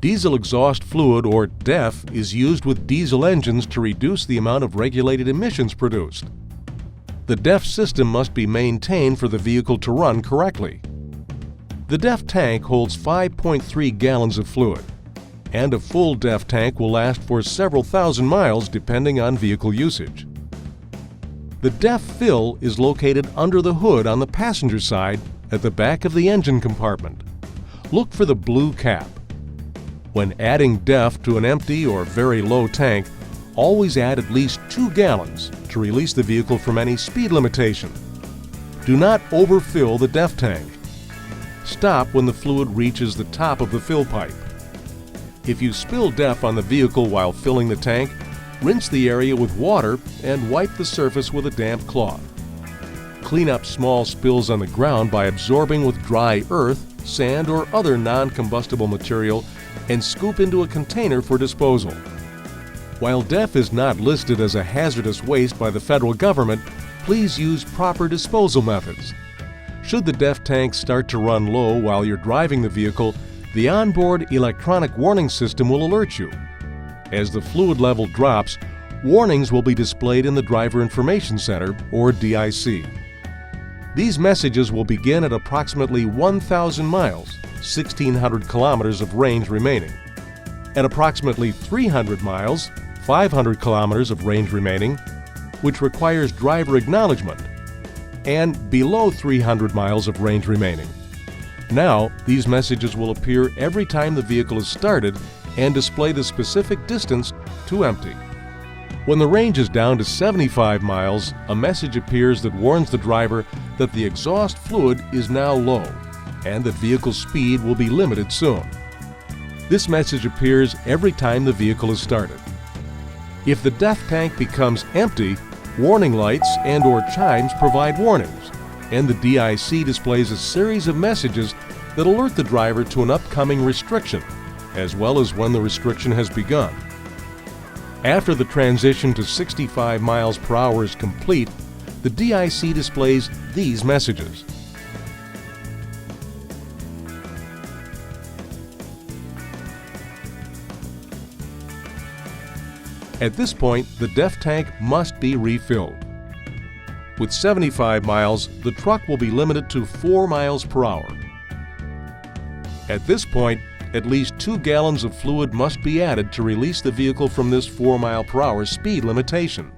Diesel exhaust fluid, or DEF, is used with diesel engines to reduce the amount of regulated emissions produced. The DEF system must be maintained for the vehicle to run correctly. The DEF tank holds 5.3 gallons of fluid, and a full DEF tank will last for several thousand miles depending on vehicle usage. The DEF fill is located under the hood on the passenger side at the back of the engine compartment. Look for the blue cap. When adding DEF to an empty or very low tank, always add at least 2 gallons to release the vehicle from any speed limitation. Do not overfill the DEF tank. Stop when the fluid reaches the top of the fill pipe. If you spill DEF on the vehicle while filling the tank, rinse the area with water and wipe the surface with a damp cloth. Clean up small spills on the ground by absorbing with dry earth, sand, or other non-combustible material and scoop into a container for disposal. While DEF is not listed as a hazardous waste by the federal government, please use proper disposal methods. Should the DEF tank start to run low while you're driving the vehicle, the onboard electronic warning system will alert you. As the fluid level drops, warnings will be displayed in the Driver Information Center, or DIC. These messages will begin at approximately 1,000 miles, 1,600 kilometers of range remaining. At approximately 300 miles, 500 kilometers of range remaining, which requires driver acknowledgement, and below 300 miles of range remaining. Now, these messages will appear every time the vehicle is started and display the specific distance to empty. When the range is down to 75 miles, a message appears that warns the driver that the exhaust fluid is now low and that vehicle speed will be limited soon. This message appears every time the vehicle is started. If the DEF tank becomes empty, warning lights and/or chimes provide warnings, and the DIC displays a series of messages that alert the driver to an upcoming restriction, as well as when the restriction has begun. After the transition to 65 miles per hour is complete, the DIC displays these messages. At this point, the DEF tank must be refilled. With 75 miles, the truck will be limited to 4 miles per hour. At this point, at least 2 gallons of fluid must be added to release the vehicle from this 4 mile per hour speed limitation.